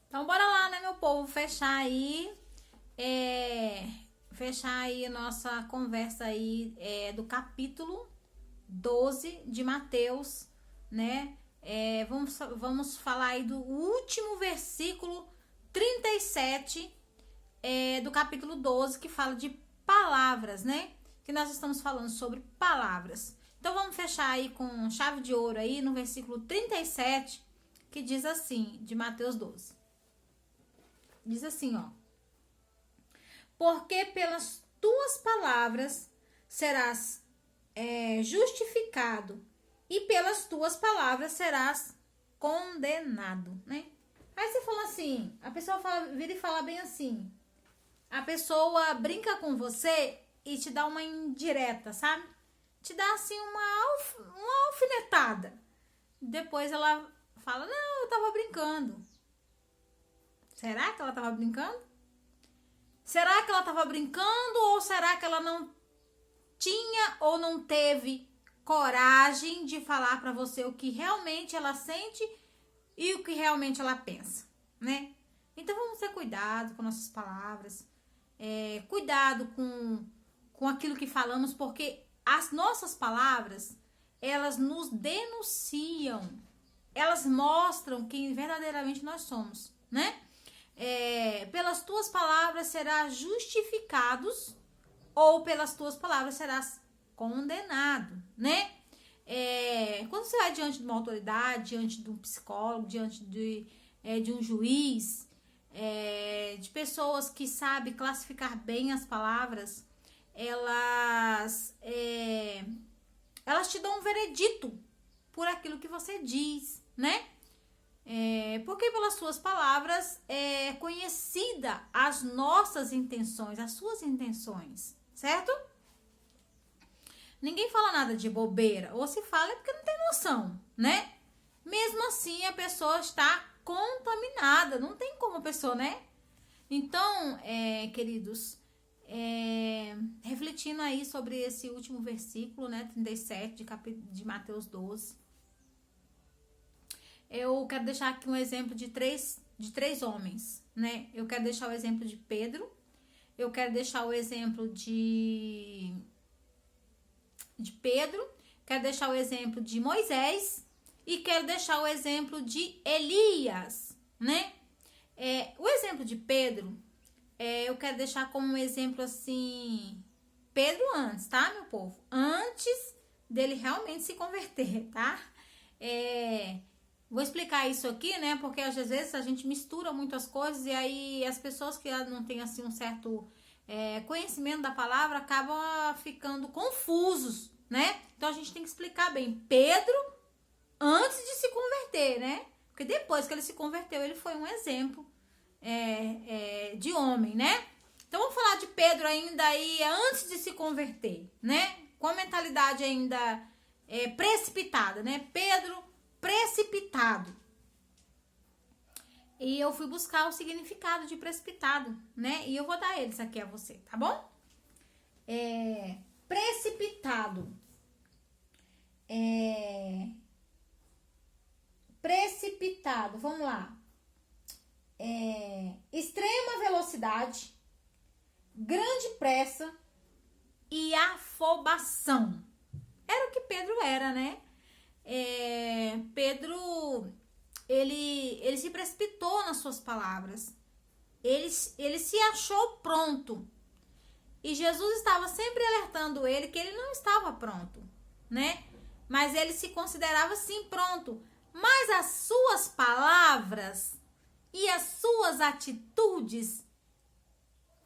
Então, bora lá, né, meu povo, fechar aí a nossa conversa aí do capítulo 12 de Mateus, né? Vamos falar aí do último versículo 37 do capítulo 12, que fala de palavras, né? Que nós estamos falando sobre palavras. Então, vamos fechar aí com chave de ouro aí no versículo 37, que diz assim, de Mateus 12. Diz assim, ó: porque pelas tuas palavras serás justificado, e pelas tuas palavras serás condenado, né? Aí você fala assim, a pessoa vira e fala bem assim, a pessoa brinca com você e te dá uma indireta, sabe? Te dá assim uma alfinetada. Depois ela fala, não, eu tava brincando. Será que ela tava brincando? Será que ela tava brincando ou será que ela não tinha ou não teve coragem de falar pra você o que realmente ela sente e o que realmente ela pensa, né? Então vamos ter cuidado com nossas palavras, cuidado com aquilo que falamos, porque as nossas palavras, elas nos denunciam, elas mostram quem verdadeiramente nós somos, né? Pelas tuas palavras serás justificados, ou pelas tuas palavras serás condenado, né? Quando você vai diante de uma autoridade, diante de um psicólogo, diante de um juiz, de pessoas que sabem classificar bem as palavras, elas te dão um veredito por aquilo que você diz, né? Porque pelas suas palavras é conhecida as nossas intenções, as suas intenções, certo? Ninguém fala nada de bobeira, ou se fala é porque não tem noção, né? Mesmo assim, a pessoa está contaminada, não tem como a pessoa, né? Então, queridos, refletindo aí sobre esse último versículo, né, 37 de Mateus 12, eu quero deixar aqui um exemplo de três homens, né? Eu quero deixar o exemplo de Pedro, eu quero deixar o exemplo de Pedro, quero deixar o exemplo de Moisés e quero deixar o exemplo de Elias, né? O exemplo de Pedro, eu quero deixar como um exemplo assim, Pedro antes, tá, meu povo? Antes dele realmente se converter, tá? Vou explicar isso aqui, né? Porque às vezes a gente mistura muitas coisas e aí as pessoas que não têm assim um certo conhecimento da palavra acabam ficando confusos, né? Então a gente tem que explicar bem. Pedro antes de se converter, né? Porque depois que ele se converteu, ele foi um exemplo de homem, né? Então vamos falar de Pedro ainda aí antes de se converter, né? Com a mentalidade ainda precipitada, né? Pedro precipitado. E eu fui buscar o significado de precipitado, né? E eu vou dar eles aqui a você, tá bom? Precipitado. Precipitado, vamos lá. Extrema velocidade, grande pressa e afobação. Era o que Pedro era, né? Pedro, ele se precipitou nas suas palavras. Ele se achou pronto. E Jesus estava sempre alertando ele que ele não estava pronto, né? Mas ele se considerava sim pronto. Mas as suas palavras e as suas atitudes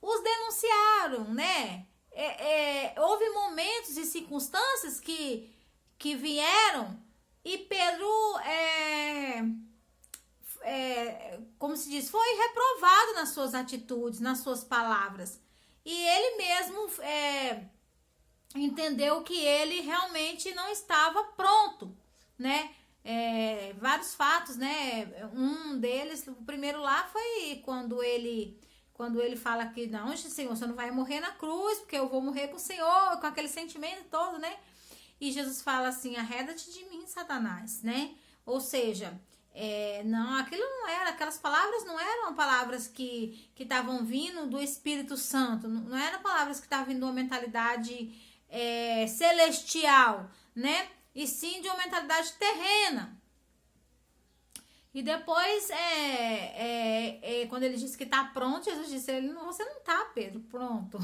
os denunciaram, né? Houve momentos e circunstâncias que vieram e Pedro, como se diz, foi reprovado nas suas atitudes, nas suas palavras. E ele mesmo entendeu que ele realmente não estava pronto, né? Vários fatos, né? Um deles, o primeiro lá foi quando ele fala que não, Senhor, você não vai morrer na cruz, porque eu vou morrer com o Senhor, com aquele sentimento todo, né? E Jesus fala assim, arreda-te de mim, Satanás, né? Ou seja, Não, aquilo não era, aquelas palavras não eram palavras que estavam vindo do Espírito Santo, não eram palavras que estavam vindo de uma mentalidade celestial, né? E sim de uma mentalidade terrena. E depois, quando ele disse que está pronto, Jesus disse, você não está, Pedro, pronto.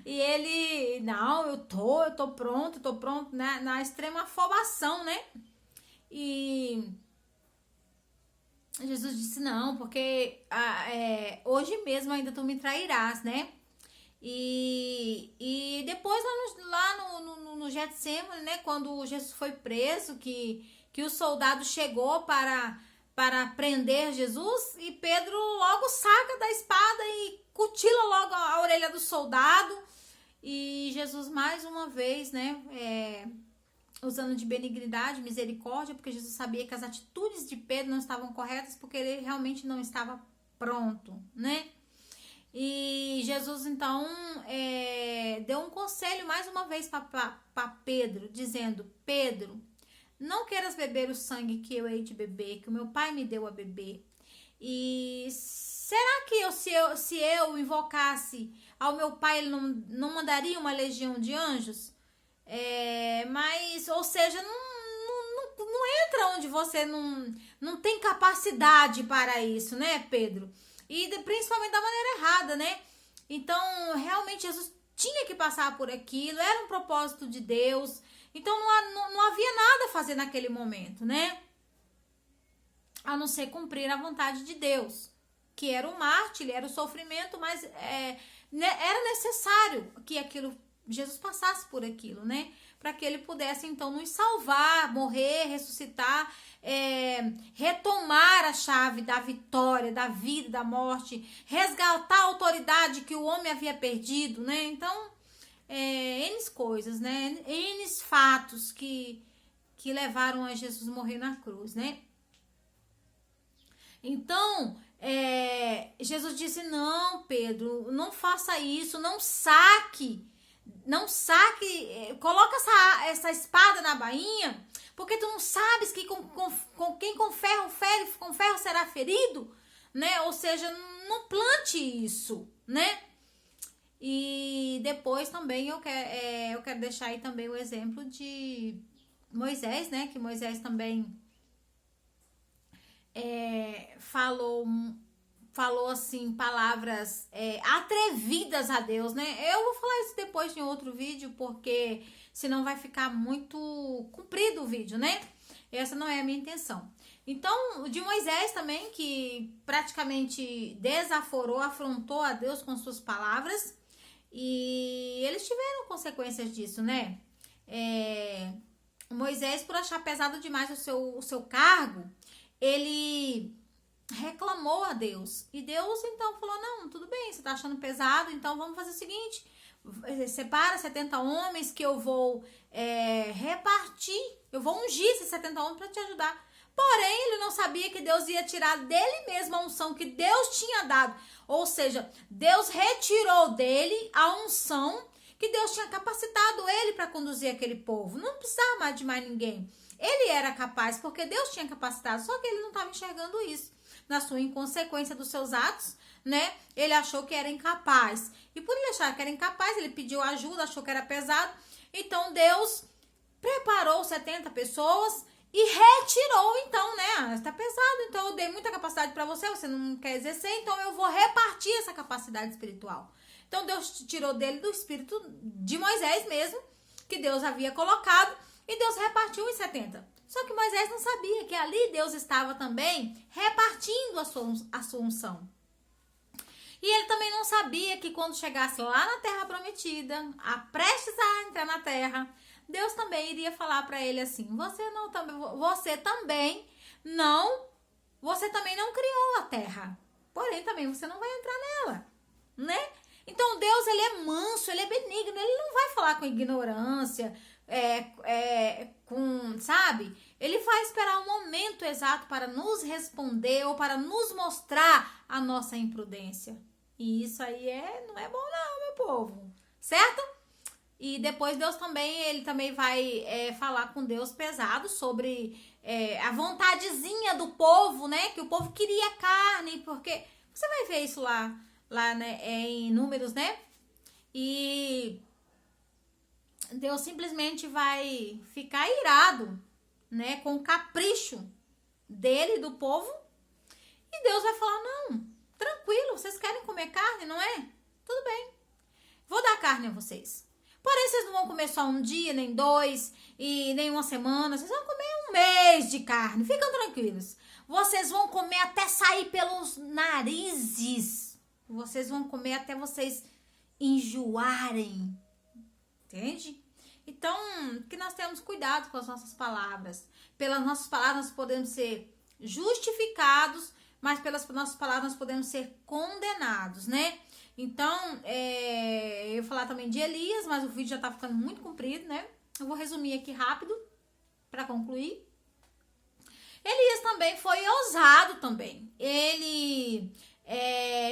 E ele, não, eu tô pronto, né? Na extrema afobação, né? E Jesus disse, não, porque hoje mesmo ainda tu me trairás, né? E depois lá no Getsemane, né? Quando Jesus foi preso, que o soldado chegou para prender Jesus, e Pedro logo saca da espada e cutila logo a orelha do soldado. E Jesus mais uma vez, né? Usando de benignidade, misericórdia, porque Jesus sabia que as atitudes de Pedro não estavam corretas, porque ele realmente não estava pronto, né? E Jesus, então, deu um conselho mais uma vez para Pedro, dizendo, Pedro, não queiras beber o sangue que eu hei de beber, que o meu pai me deu a beber. E será que se eu invocasse ao meu pai, ele não mandaria uma legião de anjos? Mas, ou seja, não entra onde você não tem capacidade para isso, né, Pedro? E principalmente da maneira errada, né? Então, realmente, Jesus tinha que passar por aquilo, era um propósito de Deus. Então, não havia nada a fazer naquele momento, né? A não ser cumprir a vontade de Deus, que era o mártir, era o sofrimento, mas era necessário que aquilo, Jesus passasse por aquilo, né? Para que ele pudesse, então, nos salvar, morrer, ressuscitar, retomar a chave da vitória, da vida, da morte, resgatar a autoridade que o homem havia perdido, né? Então, N coisas, né? N fatos que levaram a Jesus morrer na cruz, né? Então, Jesus disse, não, Pedro, não faça isso, não saque, coloca essa espada na bainha, porque tu não sabes que com quem com ferro fere, com ferro será ferido, né? Ou seja, não plante isso, né? E depois também eu quero deixar aí também o exemplo de Moisés, né? Que Moisés também falou assim, palavras atrevidas a Deus, né? Eu vou falar isso depois em outro vídeo, porque senão vai ficar muito comprido o vídeo, né? Essa não é a minha intenção. Então, de Moisés também, que praticamente desaforou, afrontou a Deus com suas palavras, e eles tiveram consequências disso, né? Moisés, por achar pesado demais o seu cargo, ele reclamou a Deus. E Deus então falou, não, tudo bem, você tá achando pesado, então vamos fazer o seguinte, separa 70 homens que eu vou repartir, eu vou ungir esses 70 homens para te ajudar. Porém, ele não sabia que Deus ia tirar dele mesmo a unção que Deus tinha dado. Ou seja, Deus retirou dele a unção que Deus tinha capacitado ele para conduzir aquele povo. Não precisava mais de mais ninguém. Ele era capaz, porque Deus tinha capacitado, só que ele não estava enxergando isso. Na sua inconsequência dos seus atos, né? Ele achou que era incapaz. E por ele achar que era incapaz, ele pediu ajuda, achou que era pesado. Então, Deus preparou 70 pessoas e retirou, então, né? Está pesado, então eu dei muita capacidade para você, você não quer exercer, então eu vou repartir essa capacidade espiritual. Então, Deus tirou dele do espírito de Moisés mesmo, que Deus havia colocado, e Deus repartiu em 70. Só que Moisés não sabia que ali Deus estava também repartindo a sua unção. E ele também não sabia que quando chegasse lá na terra prometida, prestes a entrar na terra, Deus também iria falar para ele assim, você também não criou a terra, porém também você não vai entrar nela, né? Então Deus, ele é manso, ele é benigno, ele não vai falar com ignorância, sabe? Ele vai esperar o momento exato para nos responder ou para nos mostrar a nossa imprudência. E isso aí não é bom não, meu povo, certo? E depois Deus também, ele também vai falar com Deus pesado sobre a vontadezinha do povo, né? Que o povo queria carne, porque você vai ver isso lá né, em Números, né? E Deus simplesmente vai ficar irado, né? Com o capricho dele e do povo. E Deus vai falar, não, tranquilo, vocês querem comer carne, não é? Tudo bem, vou dar carne a vocês. Porém, vocês não vão comer só um dia, nem 2, e nem uma semana. Vocês vão comer um mês de carne. Ficam tranquilos. Vocês vão comer até sair pelos narizes. Vocês vão comer até vocês enjoarem. Entende? Então, que nós temos cuidado com as nossas palavras. Pelas nossas palavras nós podemos ser justificados, mas pelas nossas palavras nós podemos ser condenados, né? Então, eu vou falar também de Elias, mas o vídeo já tá ficando muito comprido, né? Eu vou resumir aqui rápido para concluir. Elias também foi ousado também. Ele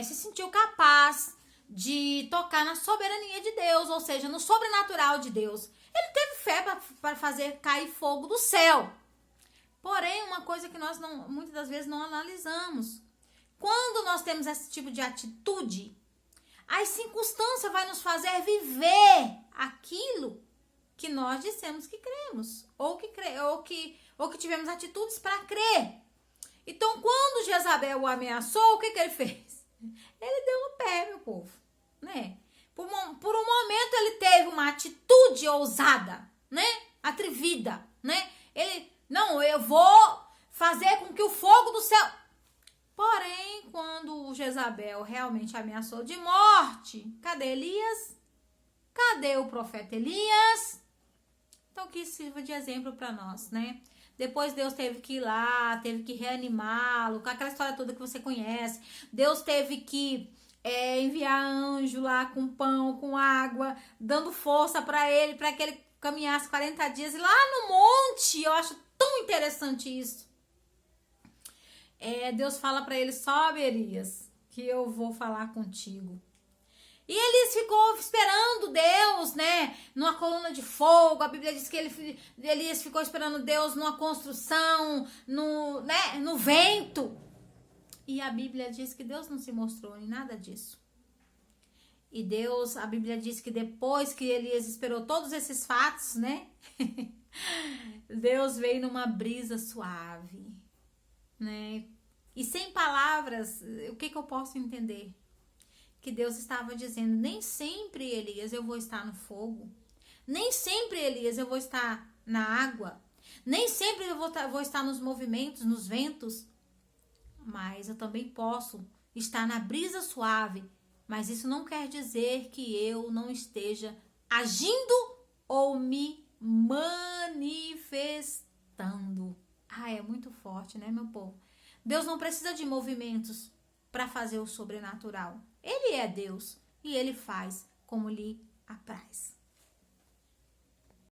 se sentiu capaz de tocar na soberania de Deus, ou seja, no sobrenatural de Deus. Ele teve fé para fazer cair fogo do céu. Porém, uma coisa que nós muitas das vezes não analisamos. Quando nós temos esse tipo de atitude, as circunstâncias vai nos fazer viver aquilo que nós dissemos que cremos, ou que tivemos atitudes para crer. Então, quando Jezabel o ameaçou, o que ele fez? Ele deu no pé, meu povo, né? Por um momento ele teve uma atitude ousada, né? Atrevida, né? Ele, não, eu vou fazer com que o fogo do céu... Porém, quando Jezabel realmente ameaçou de morte, cadê Elias? Cadê o profeta Elias? Então, que isso sirva de exemplo para nós, né? Depois Deus teve que ir lá, teve que reanimá-lo, com aquela história toda que você conhece. Deus teve que enviar anjo lá com pão, com água, dando força para ele caminhasse 40 dias. E lá no monte, eu acho tão interessante isso. Deus fala para ele, sobe Elias, que eu vou falar contigo. E Elias ficou esperando Deus, né, numa coluna de fogo. A Bíblia diz que Elias ficou esperando Deus numa construção, no vento. E a Bíblia diz que Deus não se mostrou em nada disso. E Deus, a Bíblia diz que depois que Elias esperou todos esses fatos, né, Deus veio numa brisa suave, né? E sem palavras, o que eu posso entender? Que Deus estava dizendo, nem sempre, Elias, eu vou estar no fogo. Nem sempre, Elias, eu vou estar na água. Nem sempre eu vou estar nos movimentos, nos ventos. Mas eu também posso estar na brisa suave. Mas isso não quer dizer que eu não esteja agindo ou me manifestando. É muito forte, né, meu povo? Deus não precisa de movimentos para fazer o sobrenatural. Ele é Deus e ele faz como lhe apraz.